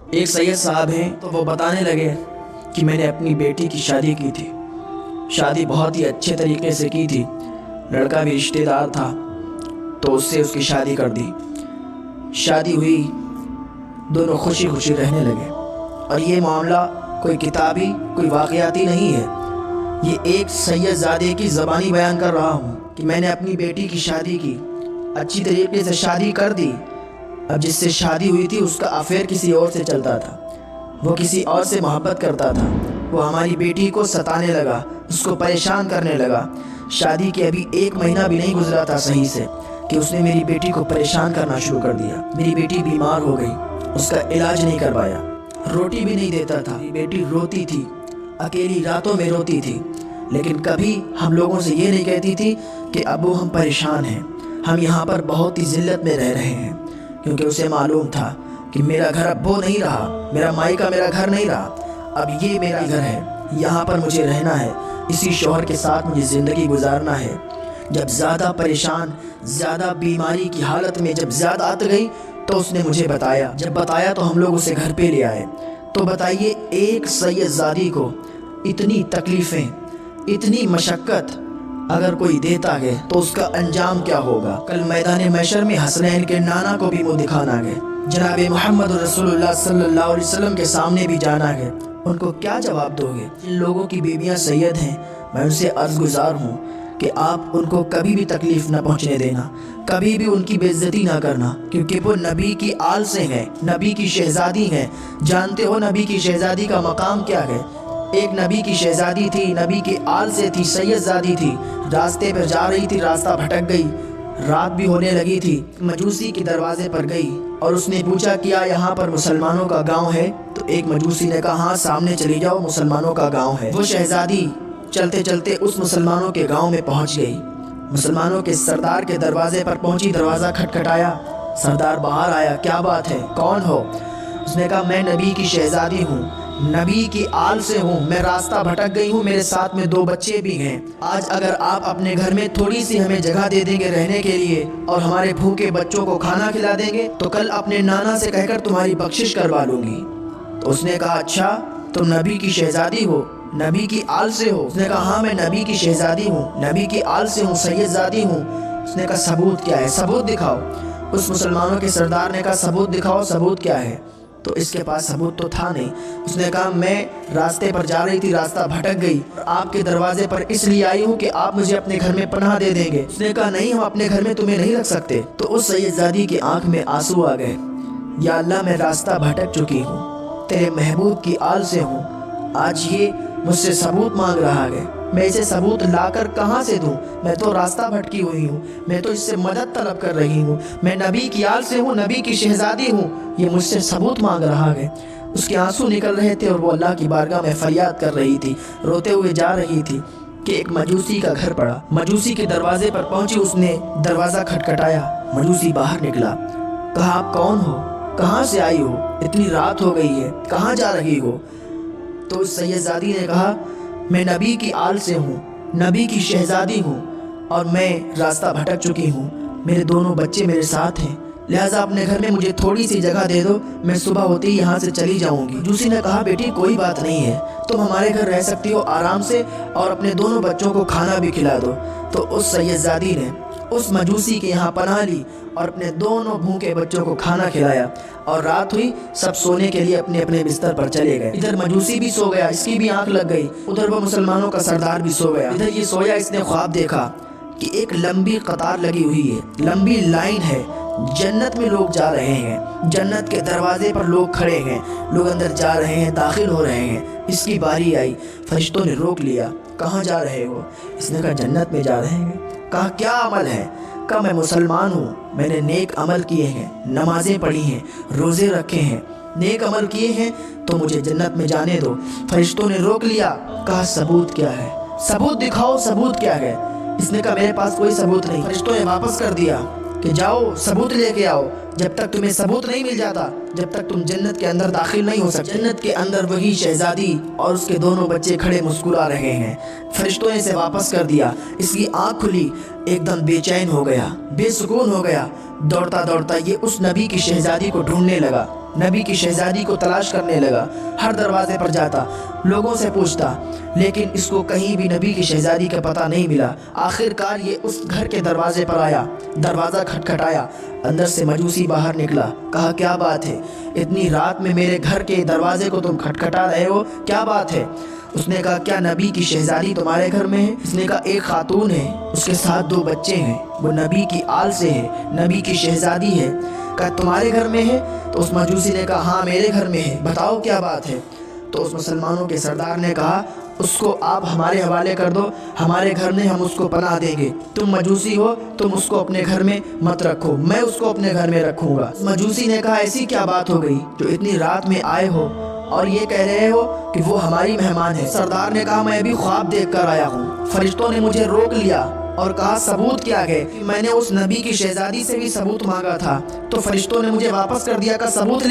ایک سید صاحب ہیں تو وہ بتانے لگے کہ میں نے اپنی بیٹی کی شادی کی تھی، شادی بہت ہی اچھے طریقے سے کی تھی، لڑکا بھی رشتہ دار تھا تو اس سے اس کی شادی کر دی۔ شادی ہوئی، دونوں خوشی خوشی رہنے لگے، اور یہ معاملہ کوئی کتابی کوئی واقعاتی نہیں ہے، یہ ایک سید زادے کی زبانی بیان کر رہا ہوں کہ میں نے اپنی بیٹی کی شادی کی، اچھی طریقے سے شادی کر دی۔ اب جس سے شادی ہوئی تھی اس کا افیئر کسی اور سے چلتا تھا، وہ کسی اور سے محبت کرتا تھا، وہ ہماری بیٹی کو ستانے لگا، اس کو پریشان کرنے لگا۔ شادی کے ابھی 1 مہینہ بھی نہیں گزرا تھا صحیح سے کہ اس نے میری بیٹی کو پریشان کرنا شروع کر دیا۔ میری بیٹی بیمار ہو گئی، اس کا علاج نہیں کروایا، روٹی بھی نہیں دیتا تھا، بیٹی روتی تھی، اکیلی راتوں میں روتی تھی، لیکن کبھی ہم لوگوں سے یہ نہیں کہتی تھی کہ ابو ہم پریشان ہیں، ہم یہاں پر بہت ہی ذلت میں رہ رہے ہیں، کیونکہ اسے معلوم تھا کہ میرا گھر اب وہ نہیں رہا، میرا مائکہ میرا گھر نہیں رہا، اب یہ میرا گھر ہے، یہاں پر مجھے رہنا ہے، اسی شوہر کے ساتھ مجھے زندگی گزارنا ہے۔ جب زیادہ پریشان، زیادہ بیماری کی حالت میں جب زیادہ آت گئی تو اس نے مجھے بتایا، جب بتایا تو ہم لوگ اسے گھر پہ لے آئے۔ تو بتائیے ایک سید زادی کو اتنی تکلیفیں، اتنی مشقت اگر کوئی دیتا ہے تو اس کا انجام کیا ہوگا؟ کل میدان محشر میں حسنین کے نانا کو بھی منہ دکھانا ہے، جناب محمد رسول اللہ صلی اللہ علیہ وسلم کے سامنے بھی جانا ہے، ان کو کیا جواب دو گے؟ جن لوگوں کی بیویاں سید ہیں میں ان سے عرض گزار ہوں کہ آپ ان کو کبھی بھی تکلیف نہ پہنچنے دینا، کبھی بھی ان کی بے عزتی نہ کرنا، کیونکہ وہ نبی کی آل سے ہیں، نبی کی شہزادی ہیں۔ جانتے ہو نبی کی شہزادی کا مقام کیا ہے؟ ایک نبی کی شہزادی تھی، نبی کی آل سے تھی، سید زادی تھی، راستے پر جا رہی تھی، راستہ بھٹک گئی، رات بھی ہونے لگی تھی، مجوسی کے دروازے پر گئی اور اس نے پوچھا کیا یہاں پر مسلمانوں کا گاؤں ہے؟ تو ایک مجوسی نے کہا ہاں سامنے چلی جاؤ، مسلمانوں کا گاؤں ہے۔ وہ شہزادی چلتے چلتے اس مسلمانوں کے گاؤں میں پہنچ گئی، مسلمانوں کے سردار کے دروازے پر پہنچی، دروازہ کھٹکھٹایا، سردار باہر آیا، کیا بات ہے، کون ہو؟ اس نے کہا میں نبی کی شہزادی ہوں، نبی کی آل سے ہوں، میں راستہ بھٹک گئی ہوں، میرے ساتھ میں 2 بچے بھی ہیں، آج اگر آپ اپنے گھر میں تھوڑی سی ہمیں جگہ دے دیں گے رہنے کے لیے اور ہمارے بھوکے بچوں کو کھانا کھلا دیں گے تو کل اپنے نانا سے کہہ کر تمہاری بخشش کروا لوں گی۔ تو اس نے کہا اچھا تم نبی کی شہزادی ہو، نبی کی آل سے ہو؟ اس نے کہا ہاں میں نبی کی شہزادی ہوں، نبی کی آل سے ہوں، سید زادی ہوں۔ اس نے کہا ثبوت کیا ہے؟ ثبوت دکھاؤ۔ اس مسلمانوں کے سردار نے کہا ثبوت دکھاؤ، ثبوت کیا ہے؟ تو اس کے پاس ثبوت تو تھا نہیں۔ اس نے کہا میں راستے پر جا رہی تھی، راستہ بھٹک گئی، آپ کے دروازے پر اس لیے آئی ہوں کہ آپ مجھے اپنے گھر میں پناہ دے دیں گے۔ اس نے کہا نہیں ہم اپنے گھر میں تمہیں نہیں رکھ سکتے۔ تو اس سید زادی کی آنکھ میں آنسو آ گئے، یا اللہ میں راستہ بھٹک چکی ہوں، تیرے محبوب کی آل سے ہوں، آج یہ مجھ سے ثبوت مانگ رہا ہے، میں اسے ثبوت لا کر کہاں سے دوں؟ میں تو راستہ بھٹکی ہوئی ہوں، میں تو اس سے مدد طلب کر رہی ہوں، میں نبی کی آل سے ہوں، نبی کی شہزادی ہوں، یہ مجھ سے ثبوت مانگ رہا ہے۔ اس کے آنسو نکل رہے تھے اور وہ اللہ کی بارگاہ میں فریاد کر رہی تھی، روتے ہوئے جا رہی تھی کہ ایک مجوسی کا گھر پڑا، مجوسی کے دروازے پر پہنچی، اس نے دروازہ کھٹکھٹایا، مجوسی باہر نکلا، کہا آپ کون ہو؟ کہاں سے آئی ہو؟ اتنی رات ہو گئی ہے، کہاں جا رہی ہو؟ تو اس سید زادی نے کہا میں نبی کی آل سے ہوں، نبی کی شہزادی ہوں، اور میں راستہ بھٹک چکی ہوں، میرے 2 بچے میرے ساتھ ہیں، لہٰذا اپنے گھر میں مجھے تھوڑی سی جگہ دے دو، میں صبح ہوتے ہی یہاں سے چلی جاؤں گی۔ دوسری نے کہا بیٹی کوئی بات نہیں ہے، تم ہمارے گھر رہ سکتی ہو آرام سے اور اپنے 2 بچوں کو کھانا بھی کھلا دو۔ تو اس سید زادی نے اس مجوسی کے یہاں پناہ لی اور اپنے 2 بھوکے بچوں کو کھانا کھلایا، اور رات ہوئی، سب سونے کے لیے اپنے اپنے بستر پر چلے گئے۔ ادھر مجوسی بھی سو گیا، اس کی بھی آنکھ لگ گئی، ادھر وہ مسلمانوں کا سردار بھی سو گیا۔ ادھر یہ سویا، اس نے خواب دیکھا کہ ایک لمبی قطار لگی ہوئی ہے، لمبی لائن ہے، جنت میں لوگ جا رہے ہیں، جنت کے دروازے پر لوگ کھڑے ہیں، لوگ اندر جا رہے ہیں، داخل ہو رہے ہیں۔ اس کی باری آئی، فرشتوں نے روک لیا، کہاں جا رہے ہو؟ اس نے کہا جنت میں جا رہے ہیں۔ کہا کیا عمل ہے؟ کہا میں مسلمان ہوں، میں نے نیک عمل کیے ہیں، نمازیں پڑھی ہیں، روزے رکھے ہیں، نیک عمل کیے ہیں تو مجھے جنت میں جانے دو۔ فرشتوں نے روک لیا، کہا ثبوت کیا ہے؟ ثبوت دکھاؤ، ثبوت کیا ہے؟ اس نے کہا میرے پاس کوئی ثبوت نہیں۔ فرشتوں نے واپس کر دیا کہ جاؤ ثبوت لے کے آؤ، جب تک تمہیں ثبوت نہیں مل جاتا، جب تک تم جنت کے اندر داخل نہیں ہو سکتے۔ جنت کے اندر وہی شہزادی اور اس کے 2 بچے کھڑے مسکرا رہے ہیں۔ فرشتوں نے اسے واپس کر دیا، اس کی آنکھ کھلی، ایک دم بے چین ہو گیا، بے سکون ہو گیا، دوڑتا دوڑتا یہ اس نبی کی شہزادی کو ڈھونڈنے لگا۔ نبی کی شہزادی کو تلاش کرنے لگا، ہر دروازے پر جاتا، لوگوں سے پوچھتا، لیکن اس کو کہیں بھی نبی کی شہزادی کا پتہ نہیں ملا۔ آخر کار یہ اس گھر کے دروازے پر آیا، دروازہ کھٹکھٹایا، اندر سے مجوسی باہر نکلا، کہا کیا بات ہے، اتنی رات میں میرے گھر کے دروازے کو تم کھٹکھٹا رہے ہو، کیا بات ہے؟ اس نے کہا کیا نبی کی شہزادی تمہارے گھر میں ہے؟ اس نے کہا ایک خاتون ہے، اس کے ساتھ 2 بچے ہیں، وہ نبی کی آل سے ہے، نبی کی شہزادی ہے۔ کہا تمہارے گھر میں ہے؟ تو اس مجوسی نے کہا ہاں میرے گھر میں ہے، بتاؤ کیا بات ہے؟ تو اس مسلمانوں کے سردار نے کہا اس کو آپ ہمارے حوالے کر دو، ہمارے گھر میں ہم اس کو پناہ دیں گے، تم مجوسی ہو، تم اس کو اپنے گھر میں مت رکھو، میں اس کو اپنے گھر میں رکھوں گا۔ مجوسی نے کہا ایسی کیا بات ہو گئی جو اتنی رات میں آئے ہو اور یہ کہہ رہے ہو کہ وہ ہماری مہمان ہے؟ سردار نے کہا میں بھی خواب دیکھ کر آیا ہوں، فرشتوں نے مجھے روک لیا اور کہا ثبوت کیا ہے؟ میں نے اس نبی کی شہزادی سے بھی ثبوت مانگا تھا تو فرشتوں نے مجھے واپس کر دیا کہ ثبوت